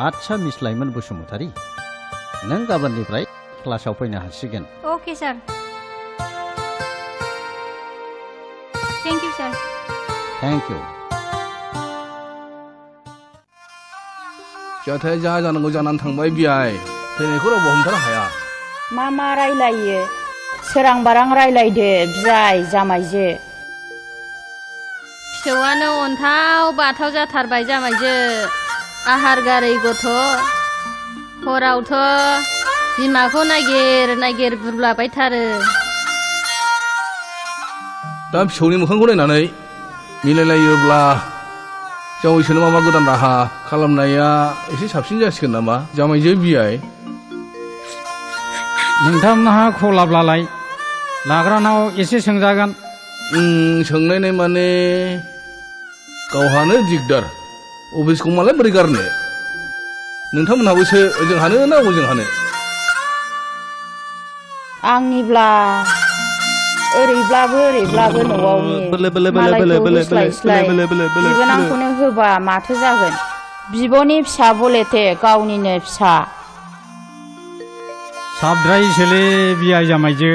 आच्छा मिस लाइमोन बसुमतारी, नों गाबोननिफ्राय क्लासाव फैनो हासिगोन। Okay sir. Thank you sir. Thank you. जाथाया जा जानांगौ जानानै थांबाय बियाय, फैनायखौ रावबो हमथानो हाया। मा रायलायो, सोरां बारां रायलायदो बियाय जामायजो। फिसौआनो अन्थाव बाथाव जाथारबाय जामायजो, आहार गारै गथ', हरावथ' बिमाखौ नागिर बुरलाबायथारो। दा फिसौनि मोखांखौ नायनानै मिलायलायोब्ला जावैसोनो मा गोदान राहा खालामनाया एसे साबसिन जासिगोन नामा जामायजो बियाय? नोंथांमोनहा खलाब्लालाय लाग्रानाव एसे सोंजागोन। सोंनायनाय माने गावहानो दिगदार, अफिसखौ मालाय बोरै गारनो? नोंथांमोनहाबोसो ओजोंहानो ना ओजोंहानो? आंनिब्ला ओरैब्लाबो न'आवनि मालायखौ होस्लायस्लाय बिबोनांखौनो होबा माथो जागोन? बिब'नि फिसा बलेथे गावनिनो फिसा। साबद्रायसोलै बियाय जामायजो।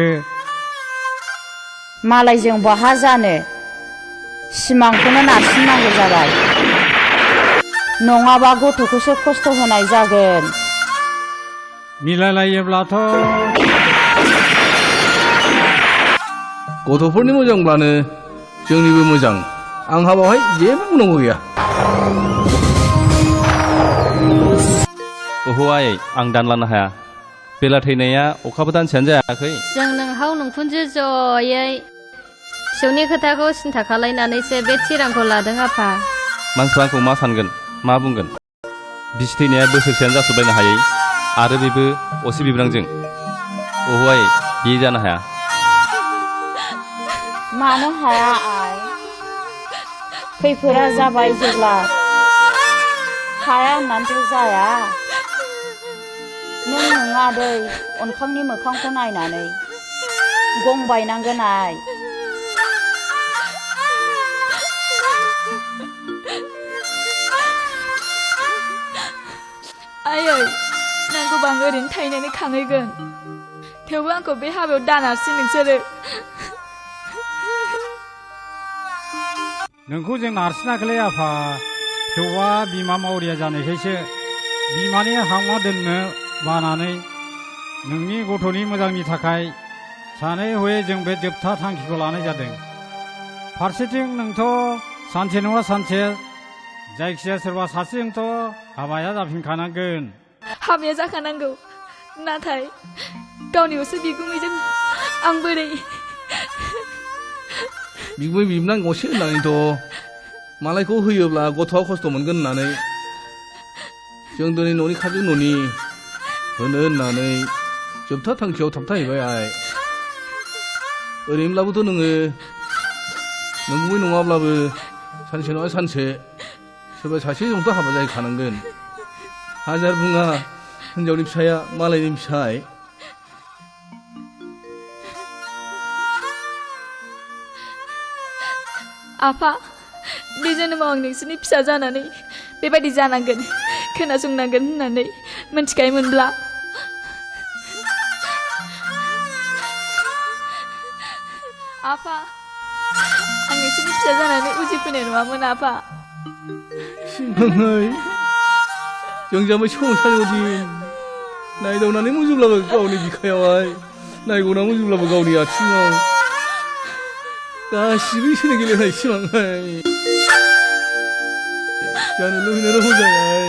मालायजों बहा जानो, सिमांखौनो नारसिननांगौ जाबाय, नङाबा गथ'खौसो खस्थ' होनाय जागोन। मिलायलायोब्लाथ' गथ'फोरनि मोजांब्लानो जोंनिबो मोजां, आंहा बावहाय जेबो बुंनांगौ गैया। ओहो आयै, आं दानलानो हाया। बेला थैनाया अखाबो दानसेयानो जायाखै। जों नोंहाव नोंखुनजो जयै फिसौनि खोथाखौ सिन्था खालायनानैसो बे थिरांखौ लादों आफा। मानसिफ्रा आंखौ मा सानगोन, मा बुंगोन? बिसि थैनाया बोसोरसेयानो जासोबायनो हायै, आरो बेबो असे बिब्रांजों। ओहो आयै, बे जानो हाया। मानो हाया आइ? खैफोदा जाबाय जेब्ला हाया होननानैथ' जाया। नों नङा दै, अनखांनि मोखांखौ नायनानै गं बायनांगोन आइ। आयै, नांगौबा आं ओरैनो थाहैनानै खांहैगोन, थेवबो आंखौ बे हाबायाव दानारसै नोंसोरो। नोंखौ जों नारसिनाखैलै आफा, फिसौआ बिमा मावरिया जानायखायसो बिमानि हांमा दोननो बानानै नोंनि गथ'नि मोजांनि थाखाय सानै हयै जों बे जोबथा थांखिखौ लानाय जादों। फारसेथिं नोंथ' सानसे नङा सानसे जायखिजाया सोरबा सासेजोंथ' हाबाया जाफिनखानांगोन। हाबाया जाखानांगौ, नाथाय गावनि असे बिगुमैजों आं बोरै? बिगुमै बिबोनां गसे होननानैथ' मालायखौ होयोब्ला गथ'आ खस्थ' मोनगोन होननानै जों दिनै न'नि खाजों न'नि होनो होननानै जोबथा थांखियाव थाबथाहैबाय आइ। ओरैनोब्लाबोथ' नोङो नंगुबै नङाब्लाबो सानसे नङा सानसे सोरबा सासेजोंथ' हाबा जाहैखानांगोन। हाजार बुङा हिनजावनि फिसाया मालायनि फिसाय। आफा, बे जोनोमाव आं नोंसोरनि फिसा जानानै बेबायदि जानांगोन, खोनासंनांगोन होननानै मिन्थिखायोमोनब्ला आफा, आं नोंसोरनि फिसा जानानै उजिफैनाय नङामोन आफा। सिमाङै जों जाबाय संसाराव दिन नायदावनानै मुजुब्लाबो गावनि बिखायावहाय, नायगौना मुजुब्लाबो गावनि आथिङाव, गासिबो इसोरनि गेलेनाय सिमांहाय जानो लुबैनाय रावबो जायाय।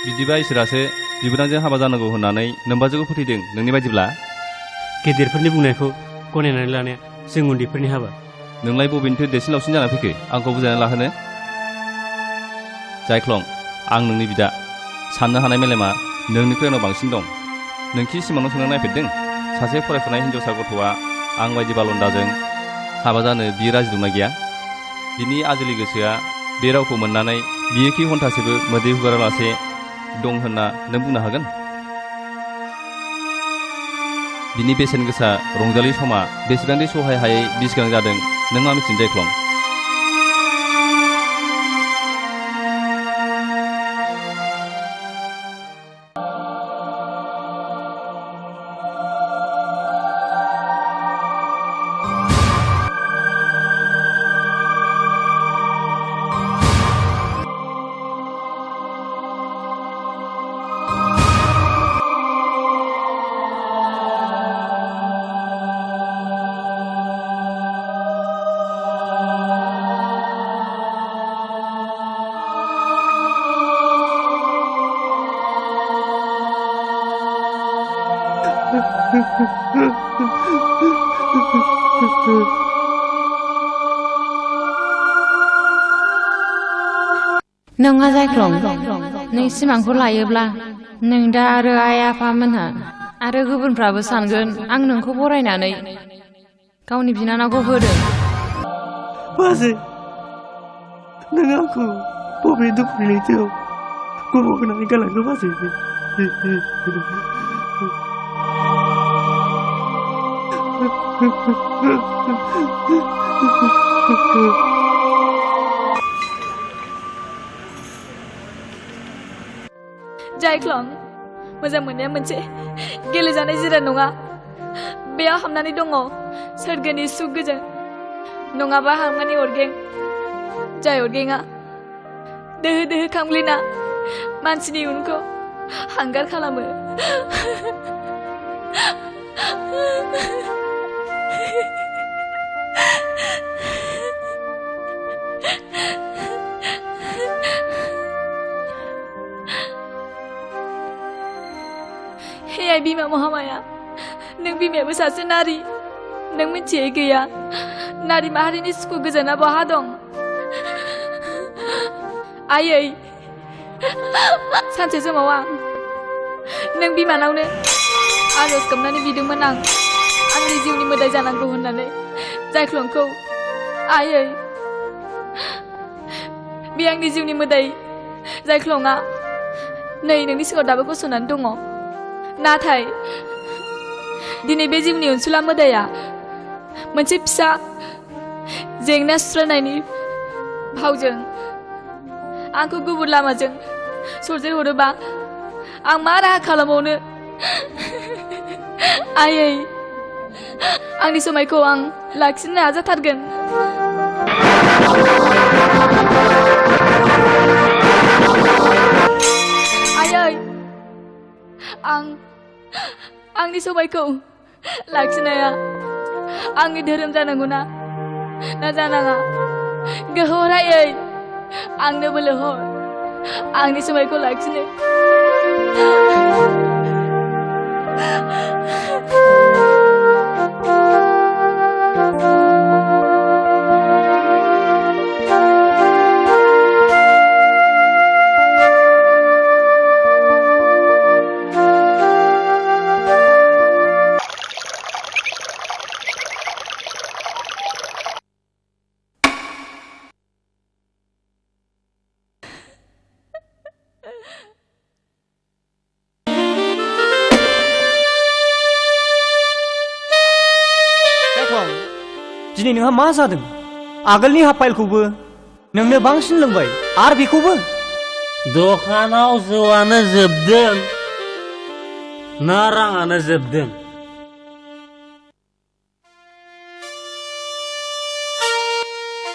बिदिबा इसोरासो बिबोनांजों हाबा जानांगौ होननानै नोम्बाजोखौ फोथैदों नोंनि बायदिब्ला? गेदेरफोरनि बुंनायखौ गनायनानै लानाया जों उन्दैफोरनि हाबा। नोंलाय बबेनिफ्राय देरसिन लावसिन जाना फैखो आंखौ बुजायना लाहोनो? जायख्लं, आं नोंनि बिदा, साननो हानाय मेलेमा नोंनिख्रुइ आंनाव बांसिन दं। नोंखि सिमांनाव सोंना नायफेरदों सासे फरायफुनाय हिन्जावसा गथ'आ आं बायदि बालन्दाजों हाबा जानो बियो राजि दंना गैया? बिनि आजोलि गोसोआ बे रावखौ मोननानै बियोखि घन्टासेबो मोदै हुगारालासे दं होनना नों बुंनो हागोन? बिनि बेसेन गोसा रंजालि समा बेसेबांदि सहाय हायै बिस गोनां जादों नों मा मिथिनो जायख्लं? नङा जायख्लं, नों सिमांखौ लायोब्ला नों दा आरो आइ आफामोनहा आरो गुबुनफ्राबो सानगोन आं नोंखौ बरायनानै गावनि बिनानावखौ होदों। बाजै, नों आंखौ बबे दुखुनि लैथोआव गब'होनानै गालांखो बाजै? जायख्लं, मोजां मोननाया मोनसे गेलेजानाय जिराद नङा। बेयाव हाबनानै दङ सोरगोनि सुख गोजोन, नङाबा हांमानि अरगें, जाय अरगेंआ दोहो दोहो खामग्लिना मानसिनि इयुनखौ हांगार खालामो। हे आइ बिमा महामाया, नों बिमायाबो सासे नारी, नों मिथियै गैया नारी माहारिनि सुखु गोजोना बहा दं? आयै, सानसे समाव आं नों बिमानावनो आरज गाबनानै बिदोंमोन आं आंनि जिउनि मोदाय जानांगौ होननानै जायख्लंखौ। आयै, बे आंनि जिउनि मोदाय जायख्लंआ नै नोंनि सिगाङाव दाबो गसंनानै दङ। नाथाय दिनै बे जिउनि अनसुला मोदाया मोनसे फिसा जेंना सुस्रांनायनि भावजों आंखौ गुबुन लामाजों सरजेहरोबा आं मा राहा खालामबावनो? आयै, आंनि समायखौ आं लाखिनो नाजाथारगोन। आयै, आंनि समायखौ लाखिनाया आंनि धोरोम जानांगौना ना जानाङा? गोहो हर आयै, आंनो बोलो हर आंनि समायखौ लाखिनो। दिनै नोंहा मा जादों? आगोलनि हाफाइलखौबो नोंनो बांसिन लोंबाय आरो बेखौबो? दखानाव जौआनो जोबदों ना राङानो जोबदों?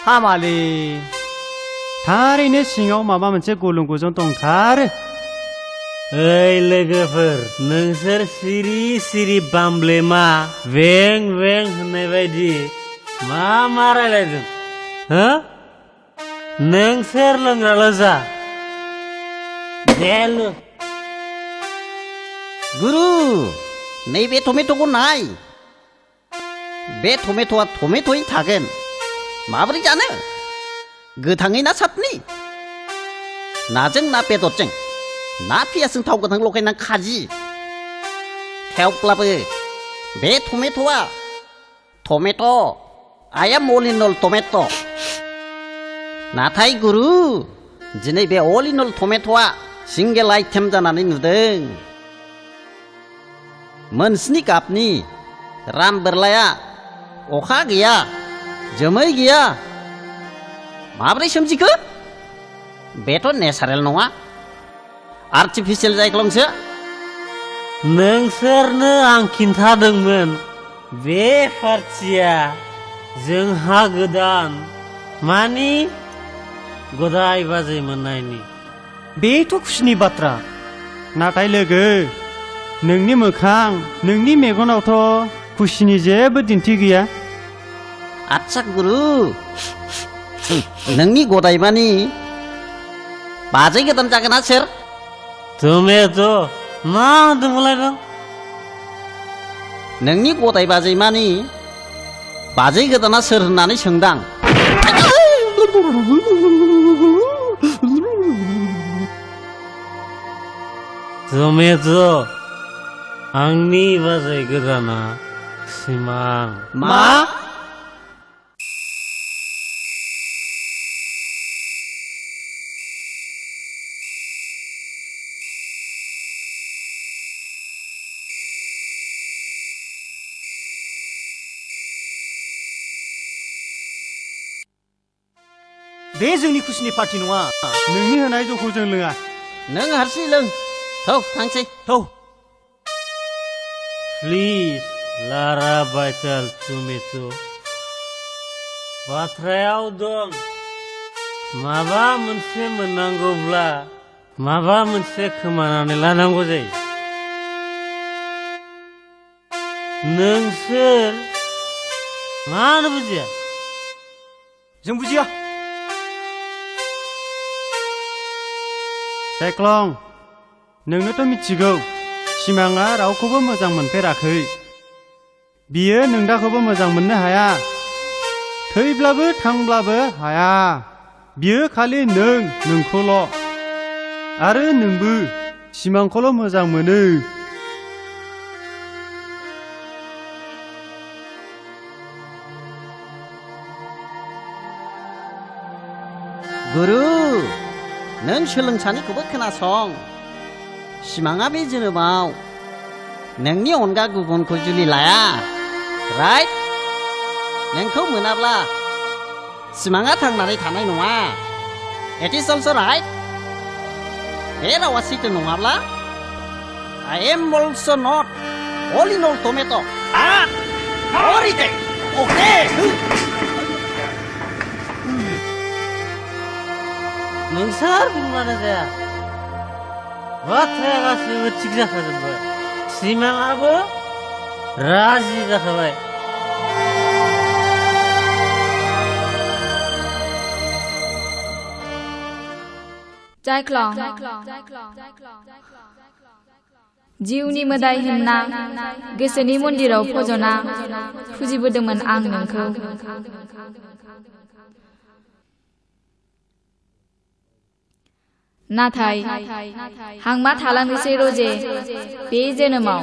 हामालै, थारैनो सिङाव माबा मोनसे गुलुं गुजुं दंथारो। ओइ लोगोफोर, नोंसोर सिरि सिरि बामब्लेमा वें वें होननाय बायदि मा रायलायदों? हो? नोंसोर लोंग्राल' जा। दे लों। गुरु, नैबे टमेट'खौ नाय। बे टमेट'आ टमेट'यै थागोन। माबोरै जानो? गोथाङै ना सातनि? नाजों ना बेदरजों? ना पियासजों थाव गोथां लगायना खाजि? थेवब्लाबो बे टमेट'आ tomato', I am all in all tomato'. नाथाय गुरु, दिनै बे all in all टमेट'आ सिंगेल आइटेम जानानै नुदों। मोनस्नि गाबनि राम बोरलाया अखा गैया जोमै गैया माब्रै सोमजिखो बेथ' नेचारेल नङा आर्टिफिशियेल जायख्लंसो नोंसोरनो आं खिन्थादोंमोन बे पार्टिया जोंहा गोदान मानि गदाय बाजै मोननायनि बेथ' खुसिनि बाथ्रा नाथाय लोगो नोंनि मोखां नोंनि मेगनावथ' खुसिनि जेबो दिन्थि गैया आच्छा गुरु नोंनि गदायमानि बाजै गोदान जागोन ना सोर तुमेथ' मा होनदोंमोनलाय नों नोंनि गदाय बाजैमानि बाजै गोदाना सोर होननानै सोंदां तुमेथ' आंनि बाजै गोदाना सिमां मा बे जोंनि खुसिनि पार्टि नङा नोंनि होनाय जौखौ जों लोङा नों हारसिं लों थौ थांसै थौ प्लिज लारा बायताल तुमेथ' बाथ्रायाव दं माबा मोनसे मोननांगौब्ला माबा मोनसे खोमानानै लानांगौ जायो नोंसोर मानो बुजिया जों बुजिया जायख्लं नोंनोथ' मिथिगौ सिमाङा रावखौबो मोजां मोनफेराखै बियो नोंदाखौबो मोजां मोननो हाया थैब्लाबो थांब्लाबो हाया बियो खालि नोंखौल' आरो नोंबो सिमांखौल' मोजां मोनो गुरु नों सोलोंसानिखौबो खोनासं सिमाङा बे जोनोमाव नोंनि अनगा गुबुनखौ जुलि लाया राइट नोंखौ मोनाब्ला सिमाङा थांनानै थानाय नङा इट इज अलस' राइट बे रावा सैथो नङाब्ला आइ एम अलस' नट अल इन अल टमेट' अके नोंसोर बुंब्लानो जाया बाथ्राया गासैबो थिग जाखाजोब्बाय सिमाङाबो राजि जाखाबाय जायख्लं जिउनि मोदाय होनना गोसोनि मन्दिराव फजना फुजिबोदोंमोन आं नोंखौ नाथाय हांमा थालांनोसै रजे बे जोनोमाव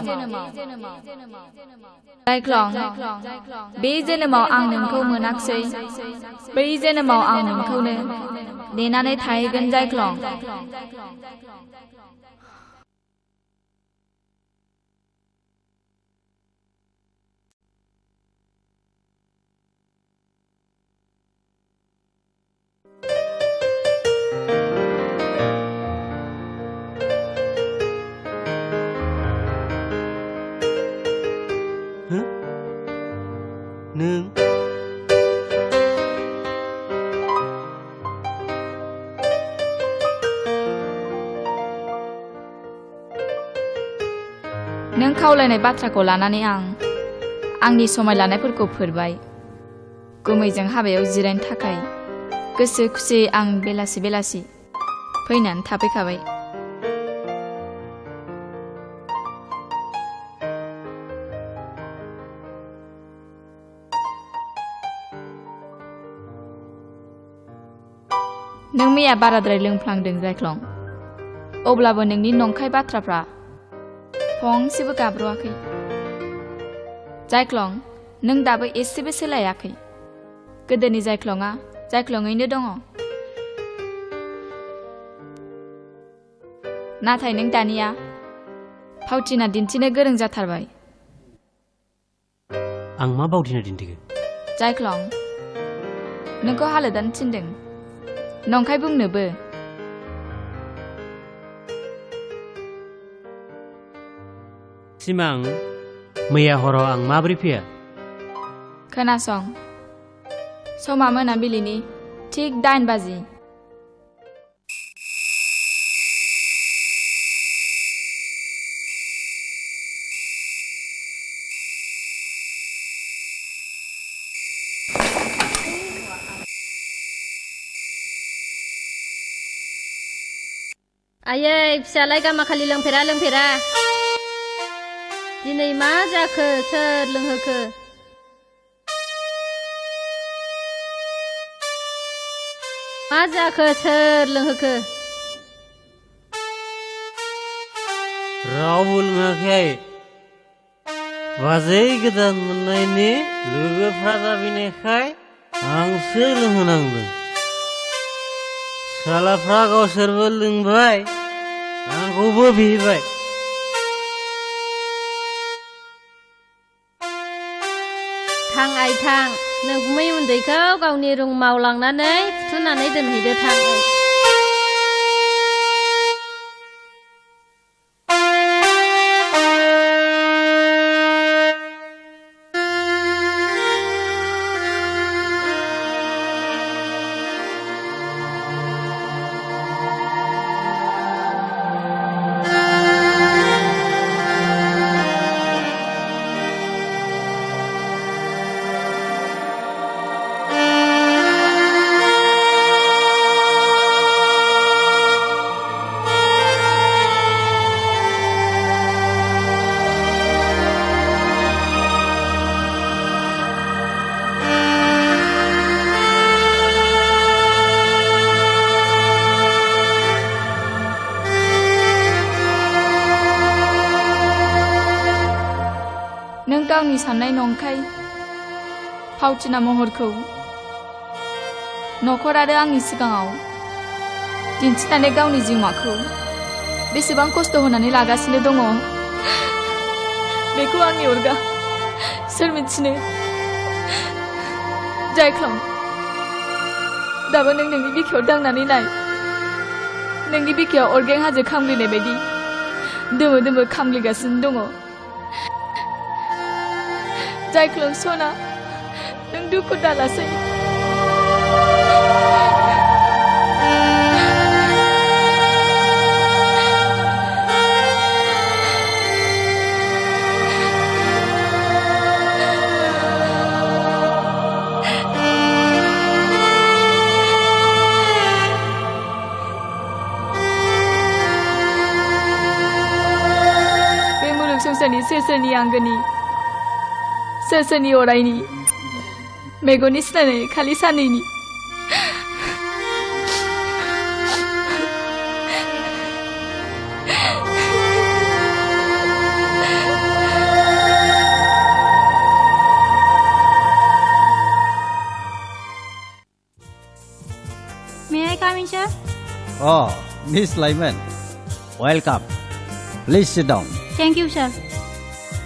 जायख्लं बे जोनोमाव आं नोंखौ मोनाखसै बै जोनोमाव आं नोंखौनो नेनानै थाहैगोन जायख्लं नों नों खावलायनाय बाथ्राखौ लानानै आंनि समाय लानायफोरखौ फोरबाय गुमैजों हाबायाव जिरायनो थाखाय गोसो खुसियै आं बेलासि बेलासि फैनानै थाफैखाबाय नों मैया बाराद्राय लोंफ्लांदों जायख्लं अब्लाबो नोंनि नंखाय बाथ्राफ्रा फंसेबो गाब्र'वाखै जायख्लं नों दाबो एसेबो सोलायाखै गोदोनि जायख्लंआ जायख्लङैनो दङ नाथाय नों दानिया फावथिना दिन्थिनो गोरों जाथारबाय आं मा बावदिना दिन्थिगो जायख्लं नोंखौ हालोदानो थिनदों नंखाय बुंनोबो सिमां मैया हराव आं माबोरै फैया खोनासं समा मोनाबिलिनि थिग 8 बाजि आयै फिसालाय गामाखालि लोंफेरा दिनै मा जाखो सोर लोंहोखो मा जाखो सोर लोंहोखो रावबो लोङाखै बाजै गोदान मोननायनि लोगोफ्रा जाबिनायखाय आंसो लोंहोनांदों सालाफ्रा गावसोरबो लोंबाय आंखौबो बिबाय थां आइ थां नों गुमै उन्दैखौ गावनि रुमाव लांनानै फुथुनानै दोनहैदो थां गावनि साननाय नंखाय फावथिना महरखौ नखर आरो आंनि सिगाङाव दिन्थिनानै गावनि जिउमाखौ बेसेबां खस्थ' होनानै लागासिनो दङ बेखौ आंनि अरगा सोर मिथिनो जायख्लं दाबो नों नोंनि बिखायाव दांनानै नाय नोंनि बिखायाव अरगें हाजो खामग्लिनाय बायदि दोमो दोमो खामग्लिगासिनो दङ जायख्लं सना नों दुखु दालासै बे मुलुग संसारनि सोर सोरनि आंगोनि सोरनि अरायनि मेगननि सिनायनाय खालि सानैनि May I come in, sir? Oh, Miss Lyman. Welcome. Please sit down. Thank you, sir.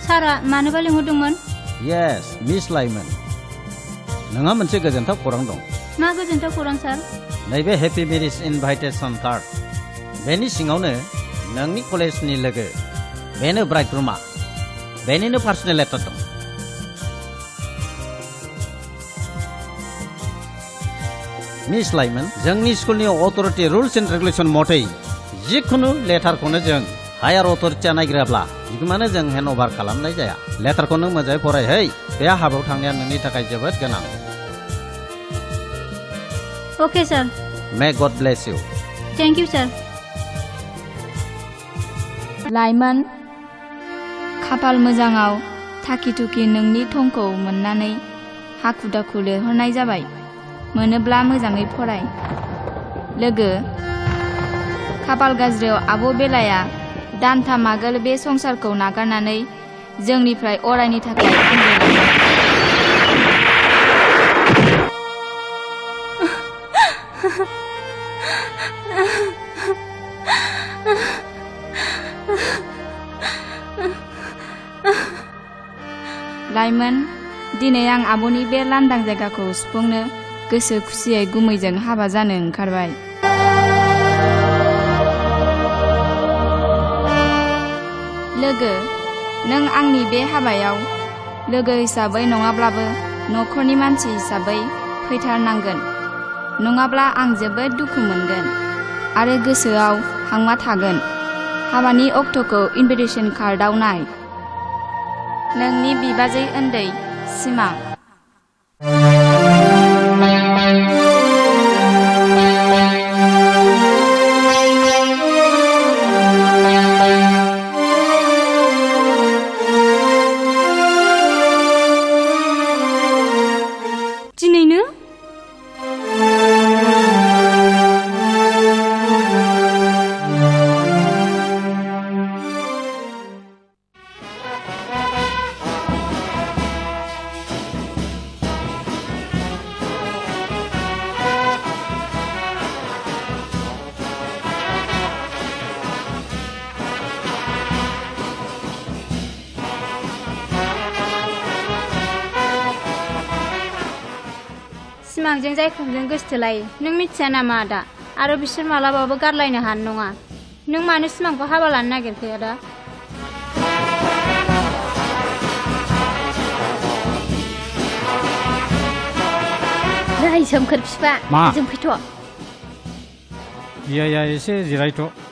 Sara, मानोबा लिंहरदोंमोन? Yes, Miss Lyman. नोंहा मोनसे गोजोनथाव खौरां दं। मा गोजोनथाव खौरां सार? नैबे हेपी मेरिज इनभाइटेशन कार्ड। बेनि सिङावनो नोंनि कलेजनि लोगो बेनो ब्राइडग्रुमा बेनिनो पार्सनेल लेटार दं। मिस लाइमन जोंनि स्कुलनि अथरिटी रुल्स एंड रेगुलेशन मथै जिखुनु लेटारखौनो जों हायार अथरिटीया नायग्राब्ला बिगुमानो जों हेन्ड अभार खालामनाय जाया। लेटारखौ नों मोजाङै फरायहै बे हाबायाव थांनाया नोंनि थाखाय जोबोद गोनां। Okay, sir. May God bless you. Thank you, sir. लाइमोन खाफाल मोजाङाव थाखि थुखि नोंनि थंखौ मोननानै हाखु दाखु लिरहरनाय जाबाय। मोनोब्ला मोजाङै फराय। लोगो खाफाल गाज्रियाव आब' बेलाया दानथाम आगोल बे संसारखौ नागारनानै जोंनिफ्राय अरायनि थाखाय लाइमोन दिनै आं आब'नि बे लांदां जायगाखौ सुफुंनो गोसो खुसियै गुमैजों हाबा जानो ओंखारबाय। लोगो, नों आंनि बे हाबायाव लोगो हिसाबै नङाब्लाबो न'खरनि मानसि हिसाबै फैथारनांगोन, नङाब्ला आं जोबोद दुखु मोनगोन आरो गोसोआव हांमा थागोन। हाबानि अक्ट'खौ इनभिटेसन कार्डआव नाय। नोंनि बिबाजै उन्दै सिमां। दिनैनो सिमांजों जायख्लंजों गोसथोलायो। नों मिथिया नामा आदा? आरो बिसोर मालाबाबो गारलायनो हानाय नङा। नों मानो सिमांखौ हाबा लानो नागिरखो आदा? नै सोमखोर बिफा, मा? जों फैथ'। बियाया एसे जिरायथ'।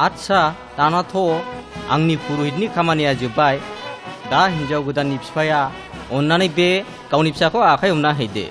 आच्छा, दानाथ' आंनि पुरहितनि खामानिया जोब्बाय। दा हिन्जाव गोदाननि बिफाया अन्नानै बे गावनि फिसाखौ आखाइ हमना हैदो।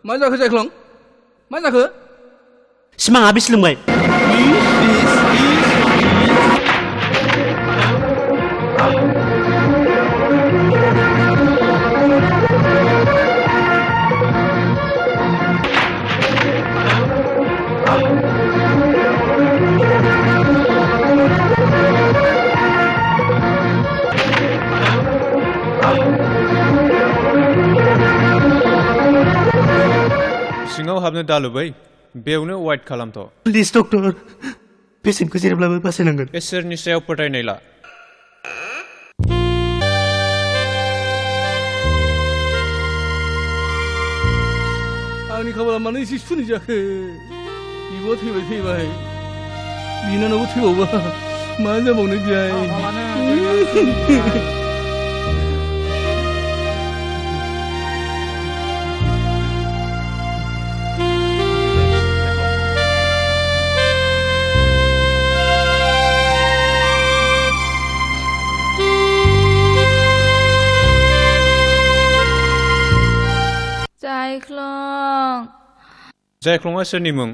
मा जाखो जायख्लं? मा जाखो? सिमाङा बिस लोंबाय। सिङाव हाबनो दालुबै, बेयावनो वाइट खालामथ'। प्लिज डक्टर, पेसेन्टखौ जेब्लाबो बासायनांगोन। इसोरनि सायाव फोथायनाय ला। आंनि खाफाला मानो एसे सुनि जाखो? बिब'आ थैबाय। बिनानावबो थैबावबा मा जाबावनो बियाय? जायख्लं। जायख्लंआ सोरनि मुं?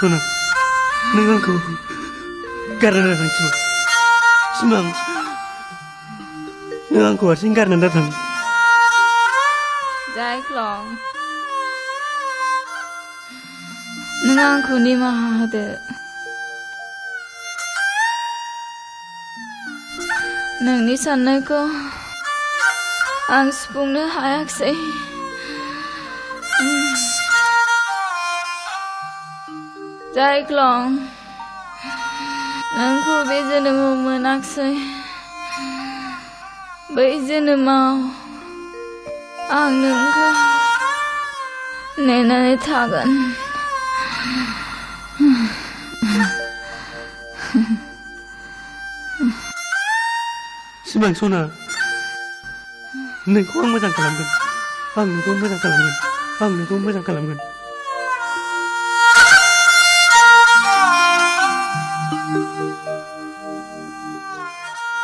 सना, नों आंखौ गारना दाथां सिमां। नों आंखौ हारसिं गारना दाथां। जायख्लं, नों आंखौ निमाहा होदो नोंनि साननायखौ आं सुफुंनो हायाखिसै जायख्लं नोंखौ बे जोनोमाव मोनाखिसै बै जोनोमाव आं नोंखौ नेनानै थागोन सिमां सना नोंखौ आं मोजां खालामगोन आं नोंखौ मोजां खालामगोन आं नोंखौ मोजां खालामगोन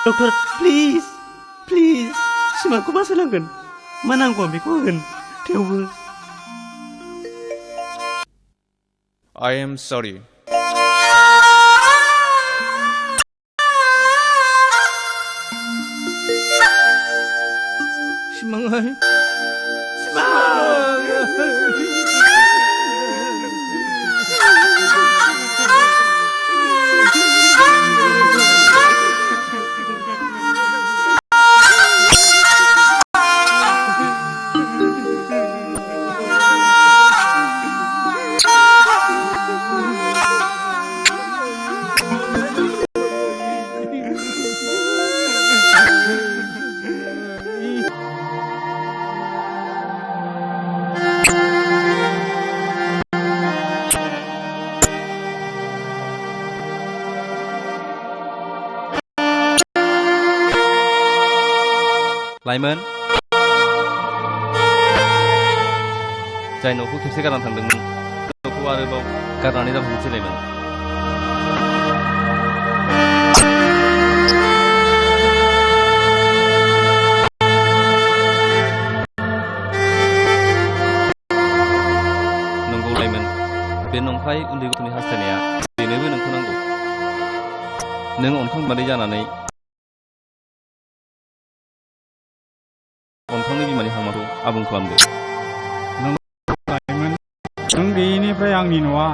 डक्टर प्लिज प्लिज सिमांखौ बासायनांगोन मा नांगौ आं बेखौ होगोन थेवबो I am sorry. सिमांहाय लाइमोन जाय न'खौ खेबसे गारनानै थांदोंमोन न'खौ आरोबाव गारनानै जाफैनोसै लाइमोन नंगौ लाइमोन बे नंखाय उन्दै गथ'नि हास्थायनाया बेनोबो नोंखौ नांगौ नों अनखांबादै जानानै अनखांनि बिमानि हांमाखौ आबुं खालामदो लाइमोन नों गैयिनिफ्राय आंनि न'आ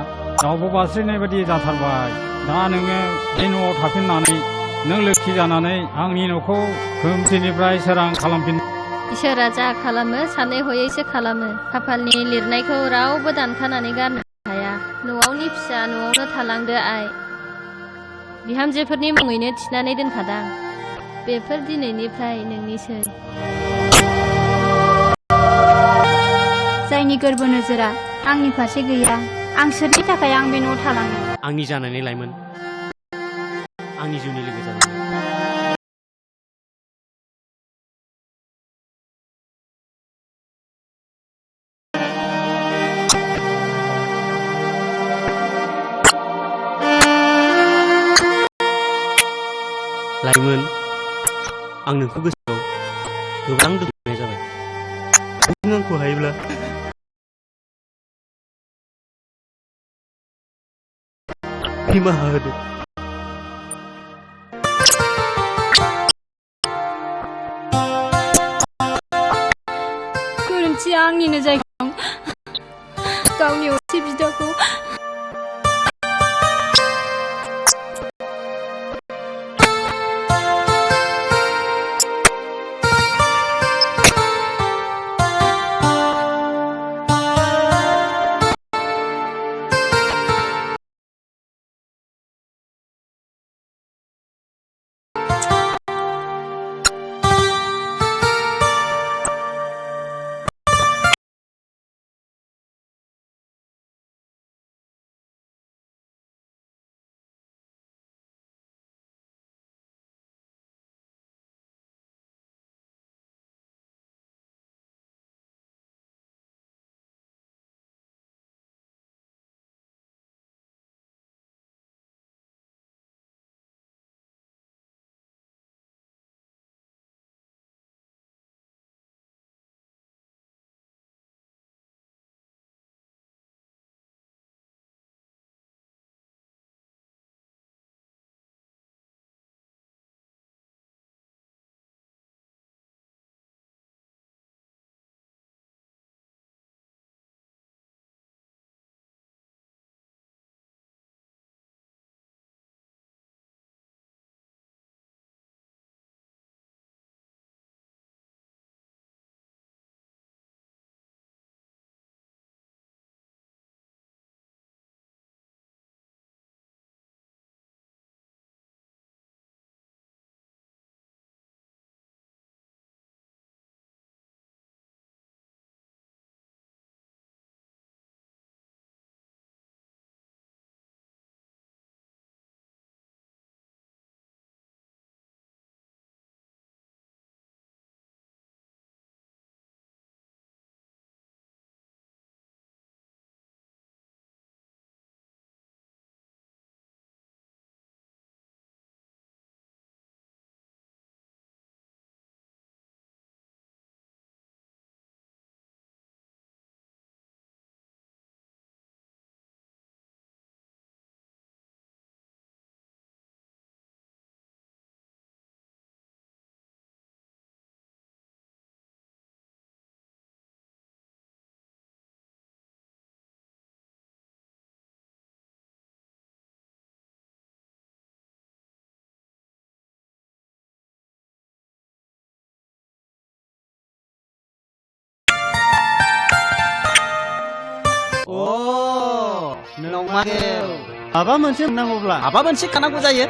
दाउब' बास्रिनाय बायदि जाथारबाय दा नोङो बे न'आव थाफिननानै नों लोखि जानानै आंनि न'खौ खोमसिनिफ्राय सोरां खालामफिन इसोरा जा खालामो सानै हयैसो खालामो खाफालनि लिरनायखौ रावबो दानखानानै गारनो हाया न'आवनि फिसा न'आवनो थालांदो आइ बिहामजोफोरनि मुङैनो थिनानै दोनखादां बेफोर दिनैनिफ्राय नोंनिसै जायनि गोरबो नोजोरा आंनि फारसे गैया आं सोरनि थाखाय आं बे न'आव थालांनो आंनि जानानै लाइमोन आंनि जिउनि लोगो जानानै लाइमोन आं नोंखौ गोसोआव गोबां दुखु मोननाय जाबाय नों आंखौ हायोब्ला निमाहा होदो गोरोन्थिया आंनिनो जायख्लं गावनि असे बिदाखौ नंमारगौ माबा मोनसे मोननांगौब्ला माबा मोनसे खानांगौ जायो